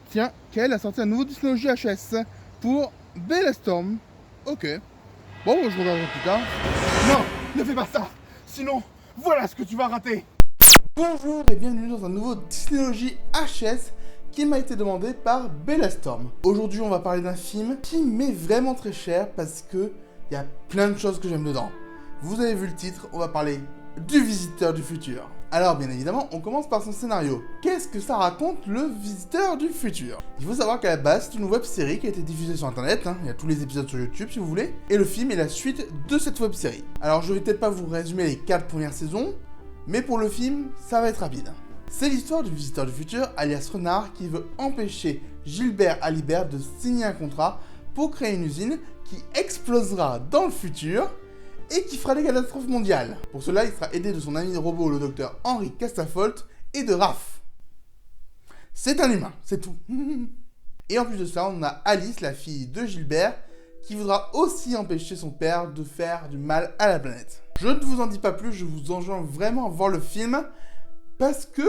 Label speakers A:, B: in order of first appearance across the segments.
A: Tiens, Kel a sorti un nouveau Disney HS pour Bella Storm. Ok. Bon, je regarderai plus tard. Non, ne fais pas ça. Sinon, voilà ce que tu vas rater. Bonjour et bienvenue dans un nouveau Disney HS qui m'a été demandé par Bella Storm. Aujourd'hui, on va parler d'un film qui m'est vraiment très cher parce que il y a plein de choses que j'aime dedans. Vous avez vu le titre, on va parler du Visiteur du Futur. Alors bien évidemment, on commence par son scénario. Qu'est-ce que ça raconte, le Visiteur du Futur? Il faut savoir qu'à la base, c'est une web série qui a été diffusée sur internet, il y a tous les épisodes sur YouTube si vous voulez, et le film est la suite de cette web série. Alors je vais peut-être pas vous résumer les 4 premières saisons, mais pour le film, ça va être rapide. C'est l'histoire du Visiteur du Futur, alias Renard, qui veut empêcher Gilbert Alibert de signer un contrat pour créer une usine qui explosera dans le futur et qui fera des catastrophes mondiales. Pour cela, il sera aidé de son ami robot, le docteur Henry Castafolt, et de Raph. C'est un humain, c'est tout. Et en plus de ça, on a Alice, la fille de Gilbert, qui voudra aussi empêcher son père de faire du mal à la planète. Je ne vous en dis pas plus, je vous enjoins vraiment à voir le film, parce que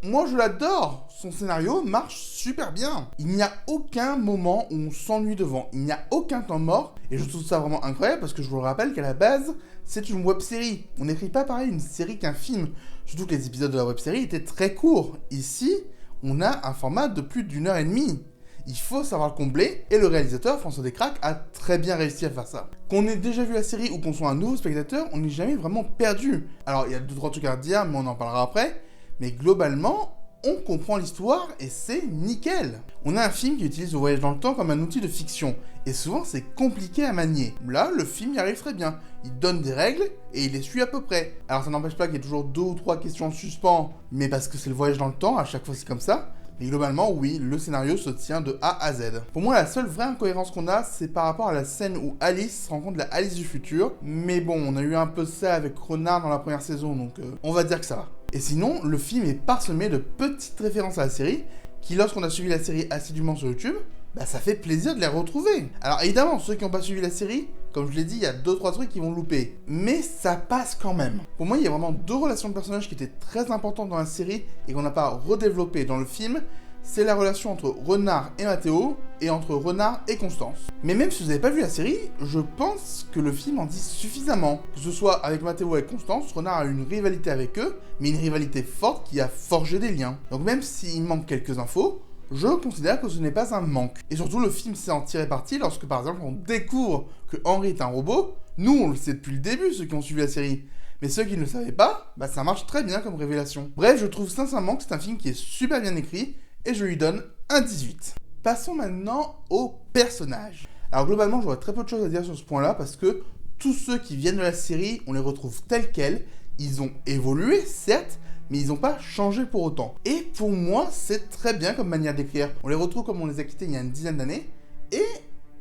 A: moi je l'adore. Son scénario marche super bien. Il n'y a aucun moment où on s'ennuie devant. Il n'y a aucun temps mort. Et je trouve ça vraiment incroyable parce que je vous le rappelle qu'à la base, c'est une web série. On n'écrit pas pareil une série qu'un film. Surtout que les épisodes de la web série étaient très courts. Ici, on a un format de plus d'1h30. Il faut savoir le combler. Et le réalisateur, François Descraques, a très bien réussi à faire ça. Qu'on ait déjà vu la série ou qu'on soit un nouveau spectateur, on n'est jamais vraiment perdu. Alors, il y a 2-3 trucs à dire, mais on en parlera après. Mais globalement, on comprend l'histoire et c'est nickel. On a un film qui utilise le voyage dans le temps comme un outil de fiction. Et souvent, c'est compliqué à manier. Là, le film y arrive très bien. Il donne des règles et il les suit à peu près. Alors, ça n'empêche pas qu'il y ait toujours 2 ou 3 questions en suspens. Mais parce que c'est le voyage dans le temps, à chaque fois c'est comme ça. Mais globalement, oui, le scénario se tient de A à Z. Pour moi, la seule vraie incohérence qu'on a, c'est par rapport à la scène où Alice rencontre la Alice du futur. Mais bon, on a eu un peu ça avec Renard dans la première saison, donc on va dire que ça va. Et sinon, le film est parsemé de petites références à la série, qui lorsqu'on a suivi la série assidûment sur YouTube, bah ça fait plaisir de les retrouver. Alors évidemment, ceux qui n'ont pas suivi la série, comme je l'ai dit, il y a 2-3 trucs qui vont louper. Mais ça passe quand même. Pour moi, il y a vraiment 2 relations de personnages qui étaient très importantes dans la série et qu'on n'a pas redéveloppées dans le film. C'est la relation entre Renard et Mathéo, et entre Renard et Constance. Mais même si vous n'avez pas vu la série, je pense que le film en dit suffisamment. Que ce soit avec Mathéo et Constance, Renard a une rivalité avec eux, mais une rivalité forte qui a forgé des liens. Donc même s'il manque quelques infos, je considère que ce n'est pas un manque. Et surtout, le film sait en tirer parti lorsque, par exemple, on découvre que Henry est un robot. Nous, on le sait depuis le début, ceux qui ont suivi la série. Mais ceux qui ne le savaient pas, bah ça marche très bien comme révélation. Bref, je trouve sincèrement que c'est un film qui est super bien écrit, et je lui donne un 18. Passons maintenant aux personnages. Alors globalement, j'aurais très peu de choses à dire sur ce point-là, parce que tous ceux qui viennent de la série, on les retrouve tels quels. Ils ont évolué, certes, mais ils n'ont pas changé pour autant. Et pour moi, c'est très bien comme manière d'écrire. On les retrouve comme on les a quittés il y a une dizaine d'années, et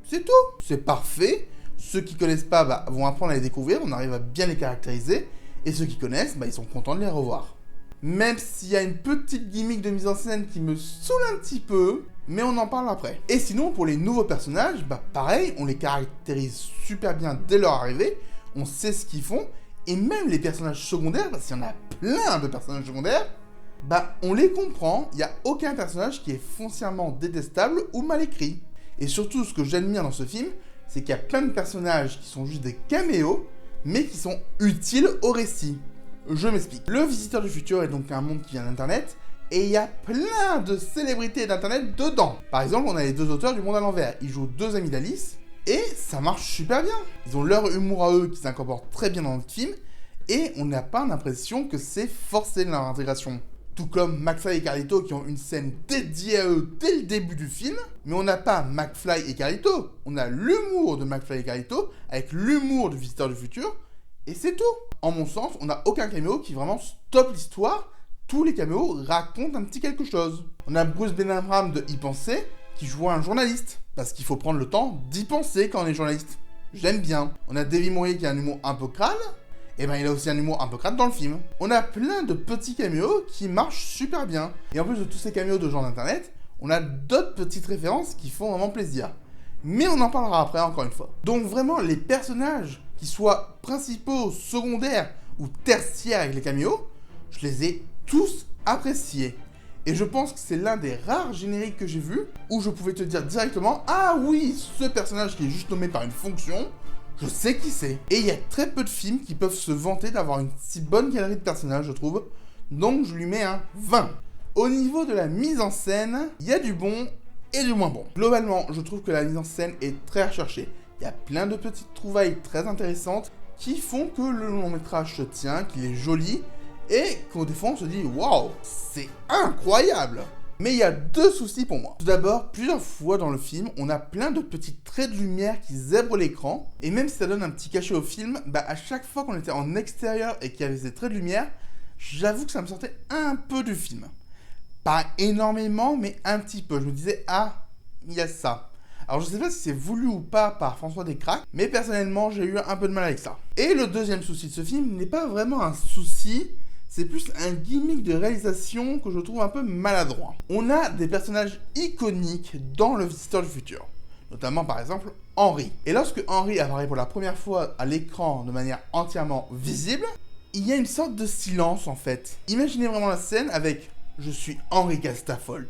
A: c'est tout. C'est parfait. Ceux qui connaissent pas vont apprendre à les découvrir, on arrive à bien les caractériser, et ceux qui connaissent, ils sont contents de les revoir. Même s'il y a une petite gimmick de mise en scène qui me saoule un petit peu, mais on en parle après. Et sinon, pour les nouveaux personnages, pareil, on les caractérise super bien dès leur arrivée, on sait ce qu'ils font, et même les personnages secondaires, parce qu'il y en a plein de personnages secondaires, on les comprend, il n'y a aucun personnage qui est foncièrement détestable ou mal écrit. Et surtout, ce que j'admire dans ce film, c'est qu'il y a plein de personnages qui sont juste des caméos, mais qui sont utiles au récit. Je m'explique. Le Visiteur du Futur est donc un monde qui vient d'Internet, et il y a plein de célébrités d'Internet dedans. Par exemple, on a les 2 auteurs du Monde à l'envers. Ils jouent 2 amis d'Alice, et ça marche super bien. Ils ont leur humour à eux qui s'incorpore très bien dans le film, et on n'a pas l'impression que c'est forcé de leur intégration. Tout comme McFly et Carlito qui ont une scène dédiée à eux dès le début du film, mais on n'a pas McFly et Carlito. On a l'humour de McFly et Carlito avec l'humour du Visiteur du Futur, et c'est tout. En mon sens, on n'a aucun caméo qui vraiment stoppe l'histoire. Tous les caméos racontent un petit quelque chose. On a Bruce Benham de Y Penser qui joue un journaliste, parce qu'il faut prendre le temps d'y penser quand on est journaliste. J'aime bien. On a Davy Mourier qui a un humour un peu crade, et il a aussi un humour un peu crade dans le film. On a plein de petits caméos qui marchent super bien. Et en plus de tous ces caméos de gens d'internet, on a d'autres petites références qui font vraiment plaisir. Mais on en parlera après encore une fois. Donc vraiment, les personnages qui soient principaux, secondaires ou tertiaires avec les caméos, je les ai tous appréciés. Et je pense que c'est l'un des rares génériques que j'ai vu où je pouvais te dire directement « Ah oui, ce personnage qui est juste nommé par une fonction, je sais qui c'est. » Et il y a très peu de films qui peuvent se vanter d'avoir une si bonne galerie de personnages, je trouve. Donc je lui mets un 20. Au niveau de la mise en scène, il y a du bon et du moins bon. Globalement, je trouve que la mise en scène est très recherchée. Il y a plein de petites trouvailles très intéressantes qui font que le long métrage se tient, qu'il est joli, et qu'au des fois on se dit « Waouh, c'est incroyable !» Mais il y a deux soucis pour moi. Tout d'abord, plusieurs fois dans le film, on a plein de petits traits de lumière qui zèbrent l'écran, et même si ça donne un petit cachet au film, à chaque fois qu'on était en extérieur et qu'il y avait ces traits de lumière, j'avoue que ça me sortait un peu du film. Pas énormément, mais un petit peu. Je me disais « Ah, il y a ça ». Alors je sais pas si c'est voulu ou pas par François Descraques, mais personnellement j'ai eu un peu de mal avec ça. Et le deuxième souci de ce film n'est pas vraiment un souci, c'est plus un gimmick de réalisation que je trouve un peu maladroit. On a des personnages iconiques dans Le Visiteur du Futur, notamment par exemple Henry. Et lorsque Henry apparaît pour la première fois à l'écran de manière entièrement visible, il y a une sorte de silence en fait. Imaginez vraiment la scène avec « Je suis Henry Castafold ».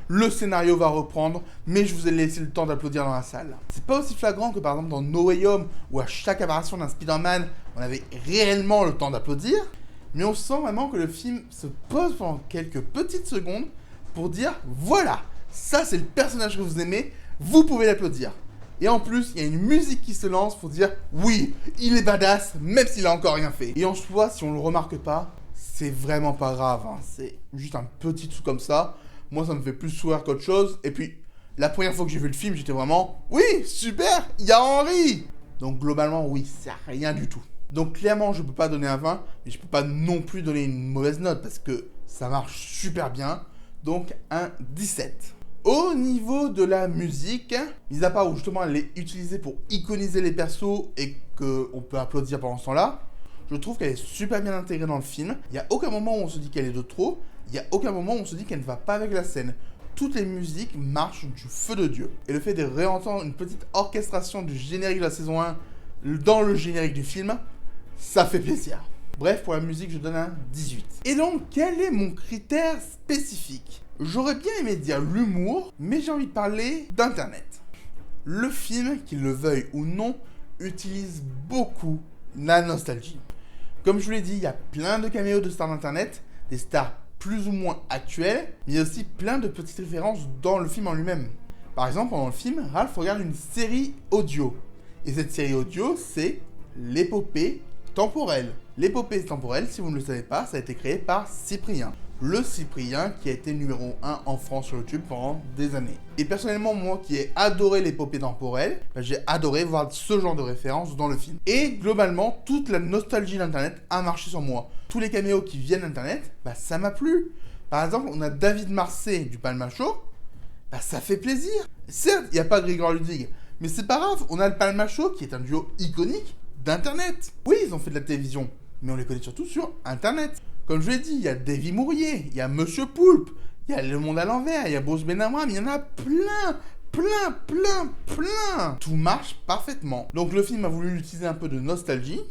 A: Le scénario va reprendre, mais je vous ai laissé le temps d'applaudir dans la salle. C'est pas aussi flagrant que par exemple dans No Way Home, où à chaque apparition d'un Spider-Man, on avait réellement le temps d'applaudir, mais on sent vraiment que le film se pose pendant quelques petites secondes pour dire « Voilà, ça c'est le personnage que vous aimez, vous pouvez l'applaudir ». Et en plus, il y a une musique qui se lance pour dire « Oui, il est badass, même s'il a encore rien fait ». Et en soi, si on le remarque pas, c'est vraiment pas grave, hein. C'est juste un petit truc comme ça. Moi, ça me fait plus sourire qu'autre chose. Et puis, la première fois que j'ai vu le film, j'étais vraiment « Oui, super, il y a Henry !» Donc, globalement, oui, c'est rien du tout. Donc, clairement, je peux pas donner un 20, mais je peux pas non plus donner une mauvaise note, parce que ça marche super bien. Donc, un 17. Au niveau de la musique, mis à part où justement elle est utilisée pour iconiser les persos et qu'on peut applaudir pendant ce temps-là, je trouve qu'elle est super bien intégrée dans le film. Il n'y a aucun moment où on se dit qu'elle est de trop. Il n'y a aucun moment où on se dit qu'elle ne va pas avec la scène. Toutes les musiques marchent du feu de Dieu. Et le fait de réentendre une petite orchestration du générique de la saison 1 dans le générique du film, ça fait plaisir. Bref, pour la musique, je donne un 18. Et donc, quel est mon critère spécifique ? J'aurais bien aimé dire l'humour, mais j'ai envie de parler d'Internet. Le film, qu'il le veuille ou non, utilise beaucoup la nostalgie. Comme je vous l'ai dit, il y a plein de caméos de stars d'Internet, des stars plus ou moins actuelles, mais il y a aussi plein de petites références dans le film en lui-même. Par exemple, pendant le film, Ralph regarde une série audio. Et cette série audio, c'est l'épopée temporelle. L'épopée temporelle, si vous ne le savez pas, ça a été créé par Cyprien. Le Cyprien qui a été numéro 1 en France sur YouTube pendant des années. Et personnellement, moi qui ai adoré l'épopée temporelle, j'ai adoré voir ce genre de références dans le film. Et globalement, toute la nostalgie d'Internet a marché sur moi. Tous les caméos qui viennent d'Internet, ça m'a plu. Par exemple, on a David Marseille du Palma Show, ça fait plaisir. Certes, il n'y a pas Grégoire Ludig, mais c'est pas grave, on a le Palma Show qui est un duo iconique d'Internet. Oui, ils ont fait de la télévision, mais on les connaît surtout sur Internet. Comme je l'ai dit, il y a Davy Mourier, il y a Monsieur Poulpe, il y a Le Monde à l'envers, il y a Bruce Benamram, il y en a plein. Tout marche parfaitement. Donc le film a voulu utiliser un peu de nostalgie.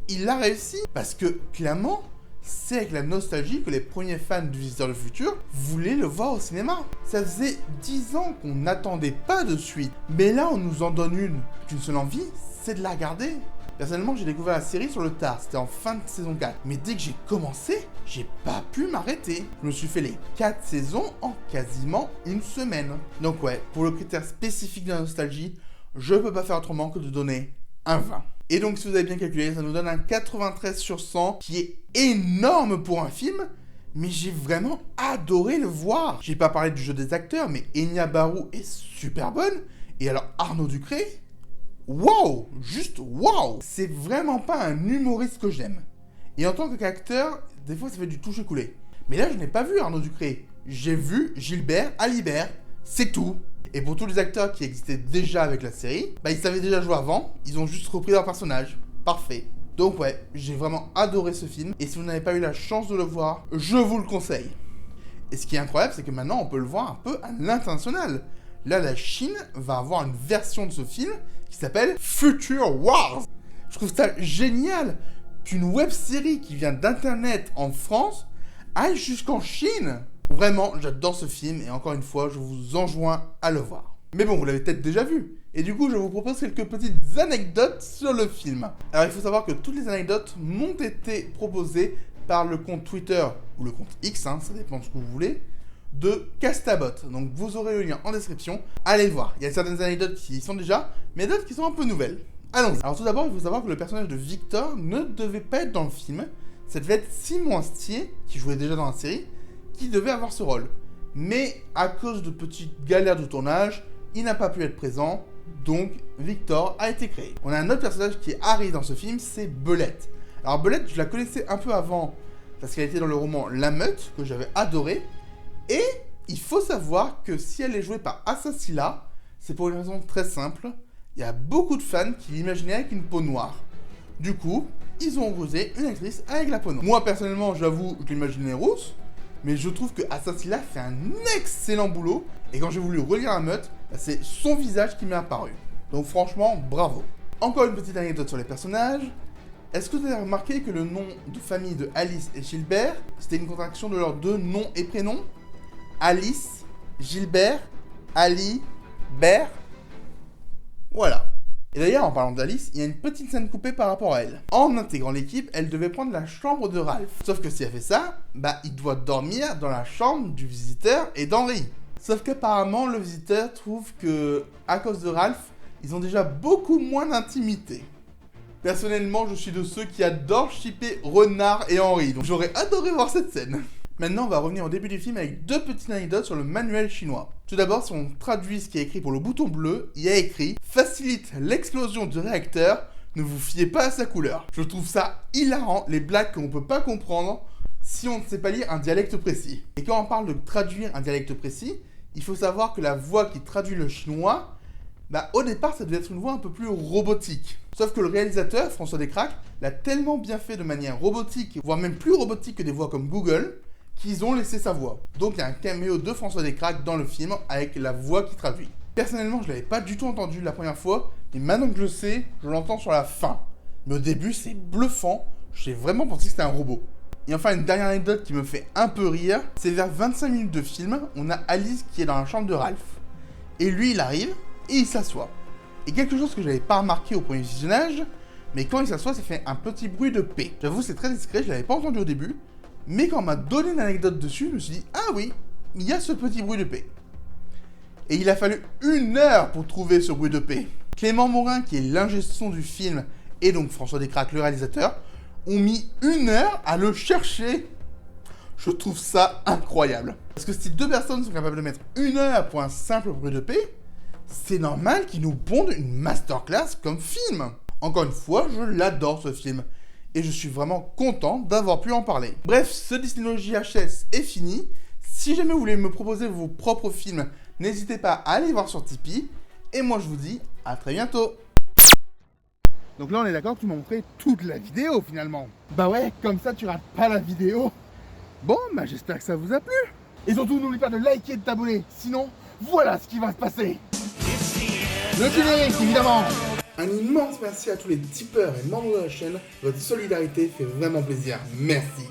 A: Il l'a réussi parce que, clairement, c'est avec la nostalgie que les premiers fans du Visiteur du Futur voulaient le voir au cinéma. Ça faisait 10 ans qu'on n'attendait pas de suite. Mais là, on nous en donne qu'une seule envie, c'est de la regarder. Personnellement, j'ai découvert la série sur le tard, c'était en fin de saison 4. Mais dès que j'ai commencé, j'ai pas pu m'arrêter. Je me suis fait les 4 saisons en quasiment une semaine. Donc ouais, pour le critère spécifique de la nostalgie, je peux pas faire autrement que de donner un 20. Et donc si vous avez bien calculé, ça nous donne un 93 sur 100, qui est énorme pour un film, mais j'ai vraiment adoré le voir. J'ai pas parlé du jeu des acteurs, mais Enya Barou est super bonne. Et alors Arnaud Ducré, wow, juste wow. C'est vraiment pas un humoriste que j'aime. Et en tant qu'acteur, des fois ça fait du toucher-couler. Mais là, je n'ai pas vu Arnaud Ducré. J'ai vu Gilbert Alibert, c'est tout. Et pour tous les acteurs qui existaient déjà avec la série, ils savaient déjà jouer avant, ils ont juste repris leur personnage. Parfait. Donc ouais, j'ai vraiment adoré ce film. Et si vous n'avez pas eu la chance de le voir, je vous le conseille. Et ce qui est incroyable, c'est que maintenant, on peut le voir un peu à l'international. Là, la Chine va avoir une version de ce film qui s'appelle Future Wars. Je trouve ça génial qu'une web-série qui vient d'Internet en France aille jusqu'en Chine. Vraiment, j'adore ce film et encore une fois, je vous enjoins à le voir. Mais bon, vous l'avez peut-être déjà vu. Et du coup, je vous propose quelques petites anecdotes sur le film. Alors, il faut savoir que toutes les anecdotes m'ont été proposées par le compte Twitter ou le compte X, ça dépend de ce que vous voulez, de Castabot. Donc, vous aurez le lien en description. Allez le voir. Il y a certaines anecdotes qui y sont déjà, mais d'autres qui sont un peu nouvelles. Allons-y. Alors, tout d'abord, il faut savoir que le personnage de Victor ne devait pas être dans le film. Ça devait être Simon Astier, qui jouait déjà dans la série, qui devait avoir ce rôle. Mais à cause de petites galères de tournage, il n'a pas pu être présent, donc Victor a été créé. On a un autre personnage qui arrive dans ce film, c'est Belette. Alors Belette, je la connaissais un peu avant, parce qu'elle était dans le roman La Meute, que j'avais adoré, et il faut savoir que si elle est jouée par Assassila, c'est pour une raison très simple, il y a beaucoup de fans qui l'imaginaient avec une peau noire. Du coup, ils ont osé une actrice avec la peau noire. Moi personnellement, j'avoue, je l'imaginais rousse, mais je trouve que Assassila fait un excellent boulot, et quand j'ai voulu relire La Meute, c'est son visage qui m'est apparu. Donc franchement, bravo. Encore une petite anecdote sur les personnages. Est-ce que vous avez remarqué que le nom de famille de Alice et Gilbert, c'était une contraction de leurs deux noms et prénoms? Alice, Gilbert, Ali, Bert. Voilà. Et d'ailleurs, en parlant d'Alice, il y a une petite scène coupée par rapport à elle. En intégrant l'équipe, elle devait prendre la chambre de Ralph. Sauf que si elle fait ça, il doit dormir dans la chambre du visiteur et d'Henri. Sauf qu'apparemment, le visiteur trouve que, à cause de Ralph, ils ont déjà beaucoup moins d'intimité. Personnellement, je suis de ceux qui adorent shipper Renard et Henri, donc j'aurais adoré voir cette scène. Maintenant, on va revenir au début du film avec deux petites anecdotes sur le manuel chinois. Tout d'abord, si on traduit ce qui est écrit pour le bouton bleu, il y a écrit « Facilite l'explosion du réacteur, ne vous fiez pas à sa couleur ». Je trouve ça hilarant, les blagues qu'on ne peut pas comprendre si on ne sait pas lire un dialecte précis. Et quand on parle de traduire un dialecte précis, il faut savoir que la voix qui traduit le chinois, au départ, ça devait être une voix un peu plus robotique. Sauf que le réalisateur, François Descraques, l'a tellement bien fait de manière robotique, voire même plus robotique que des voix comme Google, qu'ils ont laissé sa voix. Donc il y a un caméo de François Descraques dans le film avec la voix qui traduit. Personnellement, je l'avais pas du tout entendu la première fois, et maintenant que je le sais, je l'entends sur la fin. Mais au début, c'est bluffant, j'ai vraiment pensé que c'était un robot. Et enfin, une dernière anecdote qui me fait un peu rire, c'est vers 25 minutes de film, on a Alice qui est dans la chambre de Ralph. Et lui, il arrive, et il s'assoit. Et quelque chose que j'avais pas remarqué au premier visionnage, mais quand il s'assoit, ça fait un petit bruit de paix. J'avoue, c'est très discret, je l'avais pas entendu au début, mais quand on m'a donné une anecdote dessus, je me suis dit, ah oui, il y a ce petit bruit de paix. Et il a fallu 1 heure pour trouver ce bruit de paix. Clément Morin, qui est l'ingé son du film, et donc François Descraques, le réalisateur, ont mis 1 heure à le chercher. Je trouve ça incroyable. Parce que si 2 personnes sont capables de mettre 1 heure pour un simple bruit de paix, c'est normal qu'ils nous pondent une masterclass comme film. Encore une fois, je l'adore ce film. Et je suis vraiment content d'avoir pu en parler. Bref, ce Disney JHS est fini. Si jamais vous voulez me proposer vos propres films, n'hésitez pas à aller voir sur Tipeee. Et moi, je vous dis à très bientôt. Donc là, on est d'accord que tu m'as montré toute la vidéo finalement. Bah ouais, comme ça, tu rates pas la vidéo. Bon, j'espère que ça vous a plu. Et surtout, n'oublie pas de liker et de t'abonner. Sinon, voilà ce qui va se passer. Le générique, évidemment. Un immense merci à tous les tipeurs et membres de la chaîne. Votre solidarité fait vraiment plaisir. Merci.